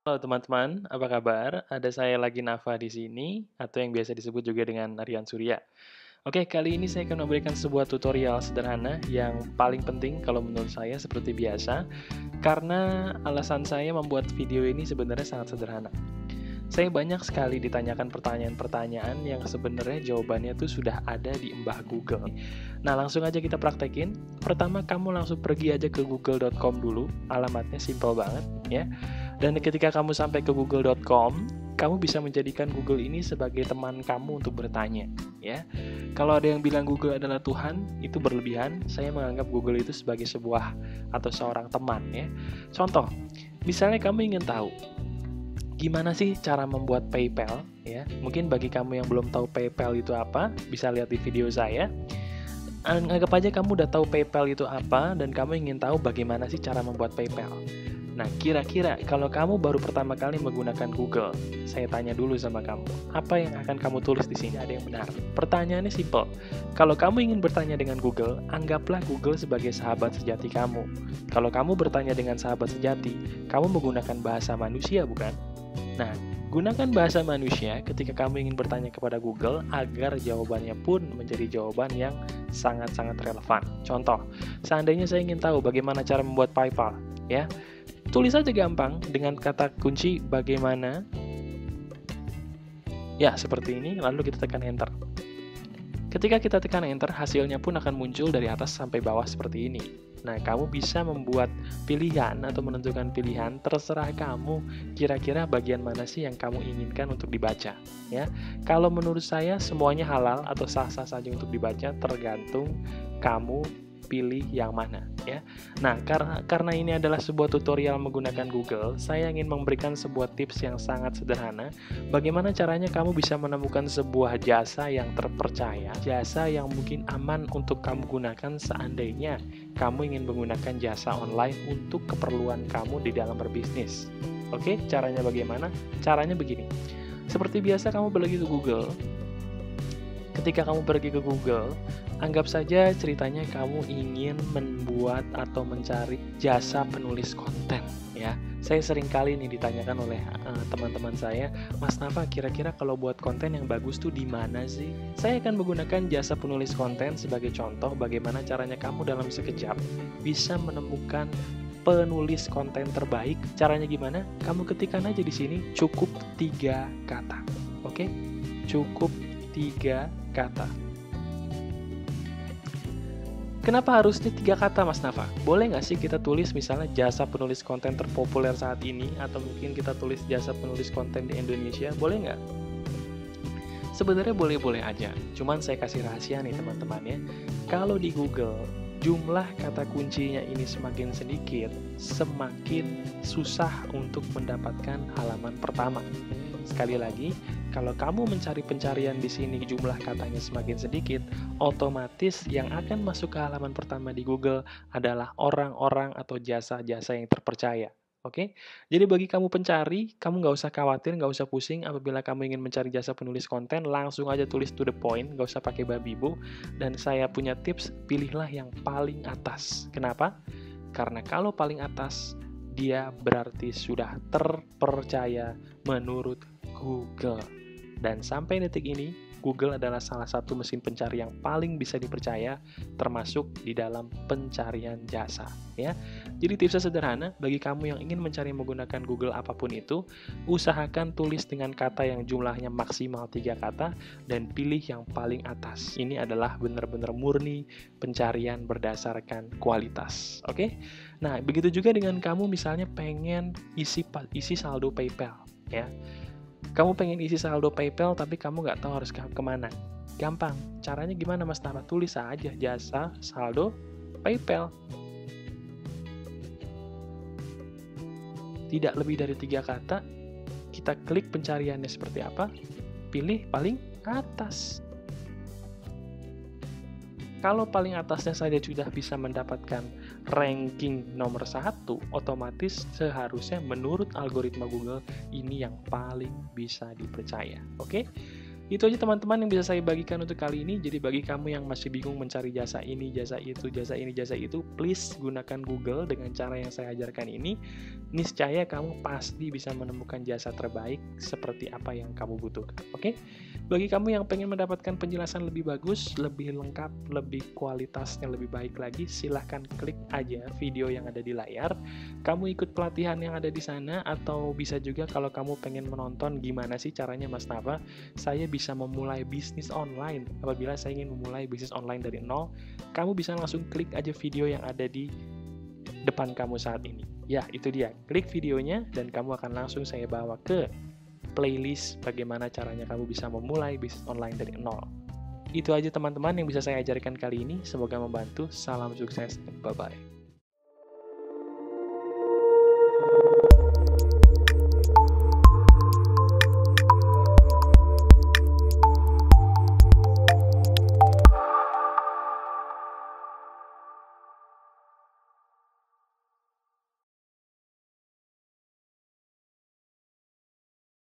Halo teman-teman, apa kabar? Ada saya lagi Nafa di sini, atau yang biasa disebut juga dengan Rian Surya. Oke, kali ini saya akan memberikan sebuah tutorial sederhana yang paling penting kalau menurut saya seperti biasa, karena alasan saya membuat video ini sebenarnya sangat sederhana. Saya banyak sekali ditanyakan pertanyaan-pertanyaan yang sebenarnya jawabannya tuh sudah ada di embah Google. Nah, langsung aja kita praktekin. Pertama, kamu langsung pergi aja ke google.com dulu, alamatnya simple banget ya. Dan ketika kamu sampai ke google.com, kamu bisa menjadikan Google ini sebagai teman kamu untuk bertanya ya. Kalau ada yang bilang Google adalah Tuhan, itu berlebihan. Saya menganggap Google itu sebagai sebuah atau seorang teman ya. Contoh, misalnya kamu ingin tahu gimana sih cara membuat PayPal ya? Mungkin bagi kamu yang belum tahu PayPal itu apa, bisa lihat di video saya. Anggap aja kamu udah tahu PayPal itu apa dan kamu ingin tahu bagaimana sih cara membuat PayPal. Nah, kira-kira kalau kamu baru pertama kali menggunakan Google, saya tanya dulu sama kamu, apa yang akan kamu tulis di sini? Ada yang benar. Pertanyaannya simple. Kalau kamu ingin bertanya dengan Google, anggaplah Google sebagai sahabat sejati kamu. Kalau kamu bertanya dengan sahabat sejati, kamu menggunakan bahasa manusia, bukan? Nah, gunakan bahasa manusia ketika kamu ingin bertanya kepada Google agar jawabannya pun menjadi jawaban yang sangat-sangat relevan. Contoh, seandainya saya ingin tahu bagaimana cara membuat PayPal, ya, tulis saja gampang dengan kata kunci bagaimana. Ya, seperti ini, lalu kita tekan Enter. Ketika kita tekan Enter, hasilnya pun akan muncul dari atas sampai bawah seperti ini. Nah, kamu bisa membuat pilihan atau menentukan pilihan, terserah kamu kira-kira bagian mana sih yang kamu inginkan untuk dibaca. Ya, kalau menurut saya semuanya halal atau sah-sah saja untuk dibaca, tergantung kamu pilih yang mana ya. Nah, karena ini adalah sebuah tutorial menggunakan Google, saya ingin memberikan sebuah tips yang sangat sederhana. Bagaimana caranya kamu bisa menemukan sebuah jasa yang terpercaya, jasa yang mungkin aman untuk kamu gunakan seandainya kamu ingin menggunakan jasa online untuk keperluan kamu di dalam berbisnis. Oke, caranya bagaimana? Caranya begini. Seperti biasa kamu pergi ke Google. Ketika kamu pergi ke Google, anggap saja ceritanya kamu ingin membuat atau mencari jasa penulis konten ya. Saya sering kali nih ditanyakan oleh teman-teman saya, Mas Nafa, kira-kira kalau buat konten yang bagus tuh di mana sih? Saya akan menggunakan jasa penulis konten sebagai contoh bagaimana caranya kamu dalam sekejap bisa menemukan penulis konten terbaik. Caranya gimana? Kamu ketikkan aja di sini cukup 3 kata. Oke? Cukup 3 kata. Kenapa harusnya 3 kata, Mas Nafa? Boleh nggak sih kita tulis misalnya jasa penulis konten terpopuler saat ini, atau mungkin kita tulis jasa penulis konten di Indonesia, boleh nggak? Sebenarnya boleh-boleh aja, cuman saya kasih rahasia nih teman-teman ya. Kalau di Google, jumlah kata kuncinya ini semakin sedikit, semakin susah untuk mendapatkan halaman pertama. Sekali lagi, kalau kamu mencari pencarian di sini jumlah katanya semakin sedikit, otomatis yang akan masuk ke halaman pertama di Google adalah orang-orang atau jasa-jasa yang terpercaya. Oke? Jadi bagi kamu pencari, kamu nggak usah khawatir, nggak usah pusing apabila kamu ingin mencari jasa penulis konten, langsung aja tulis to the point, nggak usah pakai babi bu. Dan saya punya tips, pilihlah yang paling atas. Kenapa? Karena kalau paling atas, dia berarti sudah terpercaya menurut Google. Dan sampai detik ini, Google adalah salah satu mesin pencari yang paling bisa dipercaya, termasuk di dalam pencarian jasa. Ya, jadi tipsnya sederhana, bagi kamu yang ingin mencari menggunakan Google apapun itu, usahakan tulis dengan kata yang jumlahnya maksimal 3 kata, dan pilih yang paling atas. Ini adalah benar-benar murni pencarian berdasarkan kualitas. Oke? Nah, begitu juga dengan kamu misalnya pengen isi saldo PayPal. Ya. Kamu pengen isi saldo PayPal tapi kamu nggak tahu harus kemana. Gampang. Caranya gimana, Mas Tama? Tulis aja jasa saldo PayPal. Tidak lebih dari 3 kata. Kita klik pencariannya seperti apa. Pilih paling atas. Kalau paling atasnya saja sudah bisa mendapatkan ranking nomor 1, otomatis seharusnya menurut algoritma Google ini yang paling bisa dipercaya. Oke? Itu aja teman-teman yang bisa saya bagikan untuk kali ini. Jadi bagi kamu yang masih bingung mencari jasa ini, jasa itu, jasa ini, jasa itu, please gunakan Google dengan cara yang saya ajarkan ini. Niscaya kamu pasti bisa menemukan jasa terbaik seperti apa yang kamu butuhkan. Oke? Bagi kamu yang pengen mendapatkan penjelasan lebih bagus, lebih lengkap, lebih kualitasnya lebih baik lagi, silahkan klik aja video yang ada di layar. Kamu ikut pelatihan yang ada di sana, atau bisa juga kalau kamu pengen menonton gimana sih caranya Mas Nafa, saya bisa memulai bisnis online. Apabila saya ingin memulai bisnis online dari nol, kamu bisa langsung klik aja video yang ada di depan kamu saat ini. Ya, itu dia. Klik videonya dan kamu akan langsung saya bawa ke playlist bagaimana caranya kamu bisa memulai bisnis online dari nol. Itu aja teman-teman yang bisa saya ajarkan kali ini. Semoga membantu. Salam sukses. Bye-bye.